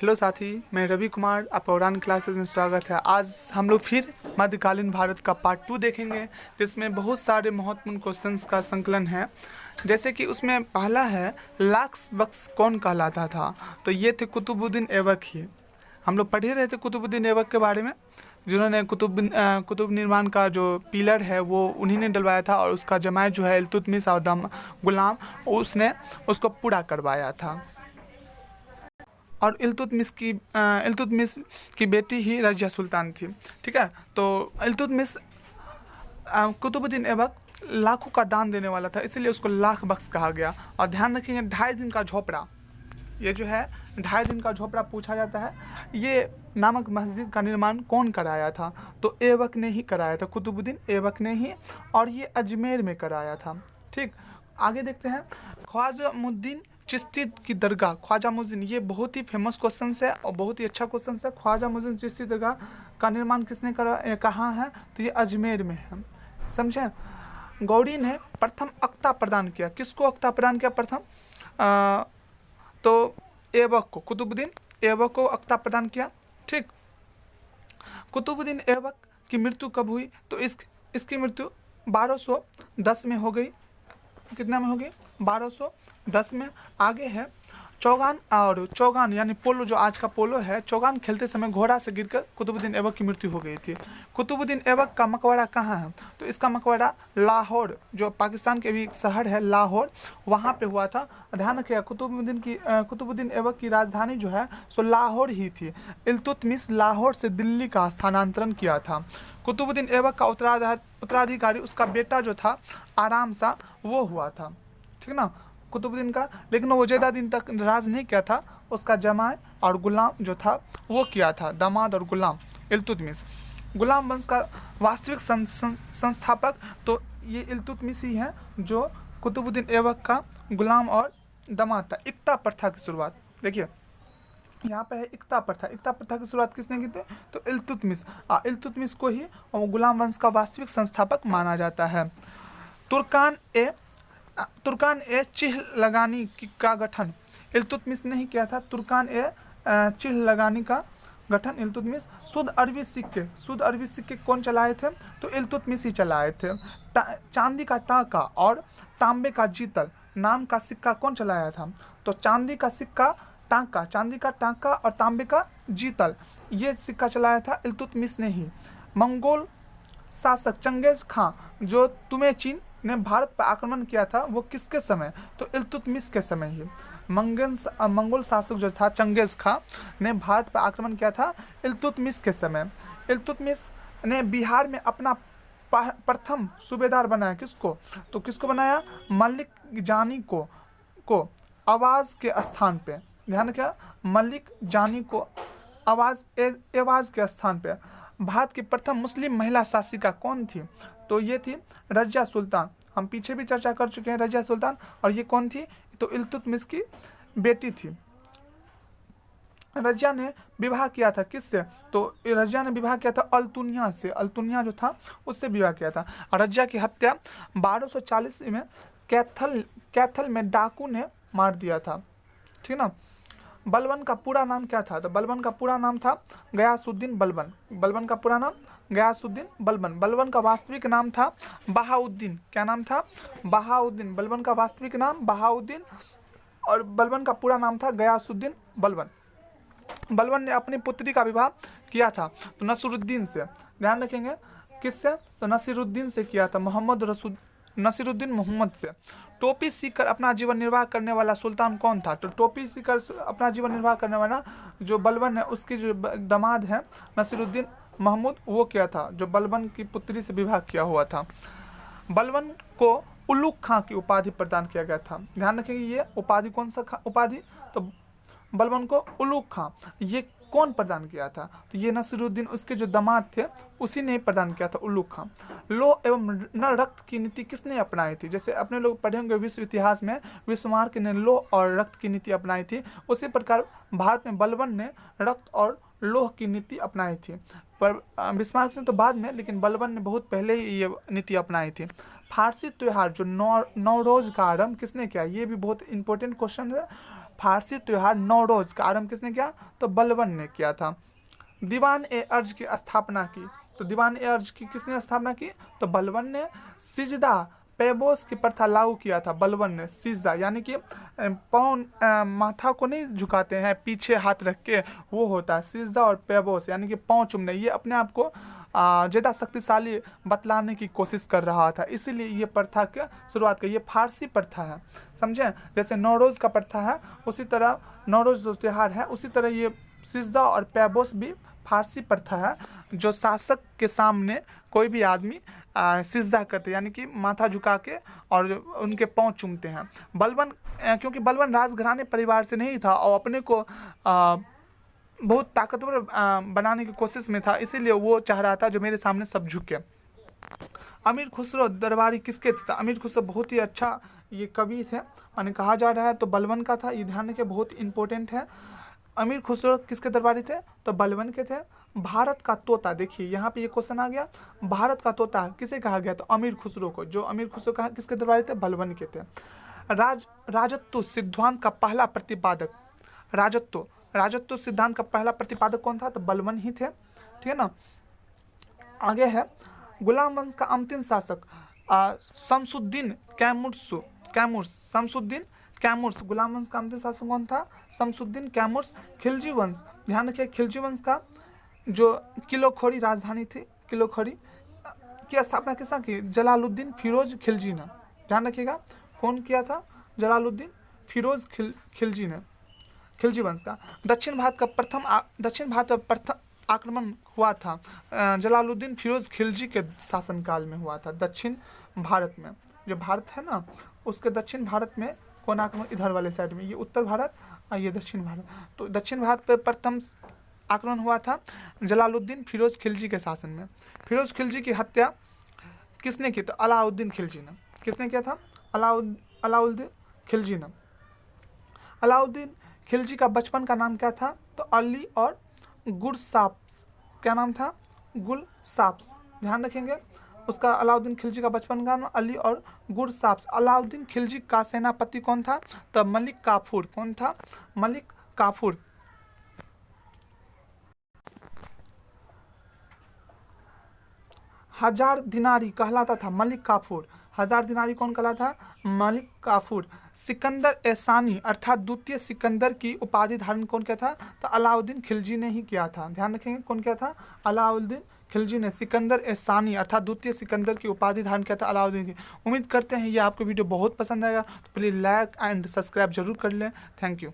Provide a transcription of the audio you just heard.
Hello साथी, मैं रवि कुमार, आपका उड़ान क्लासेस में स्वागत है। आज हम लोग फिर मध्यकालीन भारत का पार्ट 2 देखेंगे, जिसमें बहुत सारे महत्वपूर्ण क्वेश्चंस का संकलन है। जैसे कि उसमें पहला है, लाक्स बक्स कौन कहलाता था? तो ये थे कुतुबुद्दीन ऐबक ही। हम लोग पढ़ ही रहे थे कुतुबुद्दीन ऐबक के बारे में, जिन्होंने कुतुब निर्माण का जो पिलर है वो उन्हीं ने डलवाया था, और उसका जमाई जो है इल्तुतमिश और गुलाम, उसने उसको पूरा करवाया था। और इल्तुतमिश की बेटी ही रजिया सुल्तान थी। ठीक है, तो इल्तुतमिश कुतुबुद्दीन ऐबक लाखों का दान देने वाला था, इसीलिए उसको लाख बख्श कहा गया। और ध्यान रखेंगे, 2.5 दिन का झोपड़ा, ये जो है 2.5 दिन का झोपड़ा पूछा जाता है। ये नामक मस्जिद का निर्माण कौन कराया था? तो ऐबक ने ही कराया था, कुतुबुद्दीन ऐबक ने ही, और ये अजमेर में कराया था। ठीक, आगे देखते हैं। ख्वाजामुद्दीन चिश्ती की दरगाह, ख्वाजामुद्दीन, ये बहुत ही फेमस क्वेश्चन है और बहुत ही अच्छा क्वेश्चन है। ख्वाजामुद्दीन चिश्ती दरगाह का निर्माण किसने करा, कहाँ है? तो ये अजमेर में है। समझे? गौरी ने प्रथम अक्ता प्रदान किया। किसको अक्ता प्रदान किया प्रथम? तो ऐबक को, कुतुबुद्दीन ऐबक को अक्ता प्रदान किया। ठीक, कुतुबुद्दीन ऐबक की मृत्यु कब हुई? तो इसकी मृत्यु 1210 में हो गई। कितना में हो गई? 1210 में। आगे है चौगान यानी पोलो, जो आज का पोलो है, चौगान खेलते समय घोड़ा से गिरकर कुतुबुद्दीन ऐबक की मृत्यु हो गई थी। कुतुबुद्दीन ऐबक का मकबरा कहाँ है? तो इसका मकबरा लाहौर, जो पाकिस्तान के भी एक शहर है लाहौर, वहाँ पे हुआ था। ध्यान रखिएगा, कुतुबुद्दीन ऐबक की राजधानी जो है सो लाहौर ही थी। इल्तुतमिश लाहौर से दिल्ली का स्थानांतरण किया था। कुतुबुद्दीन ऐबक का उत्तराधिकारी उसका बेटा जो था आराम शाह, वो हुआ था। ठीक ना, कुतुबुद्दीन का, लेकिन वो ज़्यादा दिन तक राज नहीं किया था। उसका जमाई और गुलाम जो था वो किया था, दामाद और गुलाम, इल्तुतमिश। गुलाम वंश का वास्तविक संस्थापक तो ये इल्तुतमिश ही है, जो कुतुबुद्दीन ऐबक का गुलाम और दामाद था। इक्ता प्रथा की शुरुआत देखिए, यहाँ पे है इक्ता प्रथा। इक्ता प्रथा की शुरुआत किसने की थी? तो इल्तुतमिश। इल्तुतमिश को ही गुलाम वंश का वास्तविक संस्थापक माना जाता है। तुर्कान ए चिहलगानी का गठन इल्तुतमिश ने ही किया था। तुर्कान ए चिहलगानी का गठन इल्तुतमिश। शुद्ध अरबी सिक्के कौन चलाए थे? तो इल्तुतमिश ही चलाए थे। चांदी का टाका और तांबे का जीतल नाम का सिक्का कौन चलाया था? तो चांदी का टांका और तांबे का जीतल, ये सिक्का चलाया था इल्तुतमिश ने ही। मंगोल शासक चंगेज खां, जो तुमेचिन ने भारत पर आक्रमण किया था, वो किसके समय? तो इल्तुतमिश के समय ही। मंगोल शासक जो था चंगेज खां ने भारत पर आक्रमण किया था इल्तुतमिश के समय। इल्तुतमिश ने बिहार में अपना प्रथम सूबेदार बनाया। किसको? तो किसको बनाया? मलिक जानी को आवाज के स्थान पे। ध्यान रखिए, मलिक जानी को एवाज के स्थान पे। भारत की प्रथम मुस्लिम महिला शासिका कौन थी? तो ये थी रजिया सुल्तान। हम पीछे भी चर्चा कर चुके हैं रजिया सुल्तान। और ये कौन थी? तो इल्तुतमिश की बेटी थी। रजिया ने विवाह किया था किससे? तो रजिया ने विवाह किया था अल्तुनिया से। अल्तुनिया जो था उससे विवाह किया था। और रजिया की हत्या 1240 में कैथल में डाकू ने मार दिया था। ठीक ना। बलबन का पूरा नाम क्या था? तो बलबन का पूरा नाम था गयासुद्दीन बलबन। बलबन का पूरा नाम गयासुद्दीन बलबन। बलबन का वास्तविक नाम था बहाउद्दीन। क्या नाम था? बहाउद्दीन। बलबन का वास्तविक नाम बहाउद्दीन, और बलबन का पूरा नाम था गयासुद्दीन बलबन। बलबन ने अपनी पुत्री का विवाह किया था तो नसीरुद्दीन से। ध्यान रखेंगे, किससे? तो नसीरुद्दीन से किया था, नसीरुद्दीन मोहम्मद से। टोपी सीखकर अपना जीवन निर्वाह करने वाला सुल्तान कौन था? तो टोपी सीखकर अपना जीवन निर्वाह करने वाला जो बलबन है, उसकी जो दामाद है नसीरुद्दीन महमूद, वो किया था, जो बलबन की पुत्री से विवाह किया हुआ था। बलबन को उलुग खां की उपाधि प्रदान किया गया था। ध्यान रखेंगे, ये उपाधि कौन सा उपाधि? तो बलबन को उलुग खां, ये कौन प्रदान किया था? तो ये नसीरुद्दीन, उसके जो दामाद थे, उसी ने प्रदान किया था, उलुग खां। लौह एवं न रक्त की नीति किसने अपनाई थी? जैसे अपने लोग पढ़े होंगे विश्व इतिहास में, विश्वमार्क ने लौह और रक्त की नीति अपनाई थी, उसी प्रकार भारत में बलबन ने रक्त और लौह की नीति अपनाई थी। पर बिस्मार्क ने तो बाद में, लेकिन बलबन ने बहुत पहले ही ये नीति अपनाई थी। फारसी त्यौहार जो नौरोज का आरंभ किसने किया? ये भी बहुत इंपॉर्टेंट क्वेश्चन है। फारसी त्यौहार नौरोज का आरंभ किसने किया? तो बलबन ने किया था। दीवान ए अर्ज की स्थापना की, तो दीवान ए अर्ज की किसने स्थापना की? तो बलबन ने। सिजदा पैबोस की प्रथा लागू किया था बलबन ने। सिजदा यानी कि पाँव माथा को नहीं झुकाते हैं, पीछे हाथ रख के, वो होता है सिजदा। और पैबोस यानी कि पाँव चूमने, ये अपने आप को ज़्यादा शक्तिशाली बतलाने की कोशिश कर रहा था, इसीलिए ये प्रथा की शुरुआत की। ये फारसी प्रथा है, समझे? जैसे नौरोज़ का प्रथा है, उसी तरह नौरोज़ जो त्यौहार है, उसी तरह ये सिजदा और पैबोस भी फारसी प्रथा है, जो शासक के सामने कोई भी आदमी सिजदा करते, यानी कि माथा झुका के और उनके पाँव चूमते हैं। बलबन क्योंकि बलबन राजघराने परिवार से नहीं था और अपने को बहुत ताकतवर बनाने की कोशिश में था, इसीलिए वो चाह रहा था जो मेरे सामने सब झुके। अमीर खुसरो दरबारी किसके थे? अमीर खुसरो बहुत ही अच्छा ये कवि थे, माने कहा जा रहा है तो बलबन का था, ये ध्यान रखिए, बहुत इंपॉर्टेंट है। अमीर खुसरो किसके दरबारी थे? तो बलबन के थे। भारत का तोता, देखिए यहाँ पे ये क्वेश्चन आ गया, भारत का तोता किसे कहा गया? तो अमीर खुसरो को। जो अमीर खुसरो कहा किसके दरबारी थे? बलबन के थे। राजत्व सिद्धांत का पहला प्रतिपादक, राजत्व सिद्धांत का पहला प्रतिपादक कौन था? तो बलबन ही थे, ठीक है ना। आगे है गुलाम वंश का अंतिम शासक शमसुद्दीन कैमुर्स। शमसुद्दीन कैमुर्स, गुलाम वंश का अंतिम शासक कौन था? शमसुद्दीन कैमुर्स। खिलजी वंश, ध्यान रखिए, खिलजी वंश का जो किलोखोरी राजधानी थी, किलोखोरी की स्थापना किसने की? जलालुद्दीन फिरोज खिलजी ने। ध्यान रखिएगा, कौन किया था? जलालुद्दीन फिरोज खिलजी ने, खिलजी वंश का। दक्षिण भारत का प्रथम आक्रमण हुआ था जलालुद्दीन फिरोज खिलजी के शासनकाल में हुआ था। दक्षिण भारत में, जो भारत है ना, उसके दक्षिण भारत में कौन आक्रमण? इधर वाले साइड में, ये उत्तर भारत और ये दक्षिण भारत। तो दक्षिण भारत पर प्रथम आक्रमण हुआ था जलालुद्दीन फिरोज खिलजी के शासन में। फिरोज खिलजी की हत्या किसने की? तो अलाउद्दीन खिलजी ने। किसने किया था? अलाउद्दीन खिलजी ने। अलाउद्दीन खिलजी का बचपन का नाम क्या था? तो अली और गुरसाप्स। क्या नाम था? गुलसाप्स, ध्यान रखेंगे। उसका अलाउद्दीन खिलजी का बचपन का नाम अली और गुरसाप्स। अलाउद्दीन खिलजी का सेनापति कौन था? तो मलिक काफूर। कौन था? मलिक काफूर। हजार दिनारी कहलाता था मलिक काफूर। हजार दिनारी कौन कहलाता था? मलिक काफूर। सिकंदर एसानी अर्थात द्वितीय सिकंदर की उपाधि धारण कौन किया था? तो अलाउद्दीन खिलजी ने ही किया था। ध्यान रखेंगे, कौन किया था? अलाउद्दीन खिलजी ने। सिकंदर एसानी अर्थात द्वितीय सिकंदर की उपाधि धारण किया था अलाउद्दीन की। उम्मीद करते हैं ये आपको वीडियो बहुत पसंद आएगा, तो प्लीज़ लाइक एंड सब्सक्राइब जरूर कर लें। Thank you.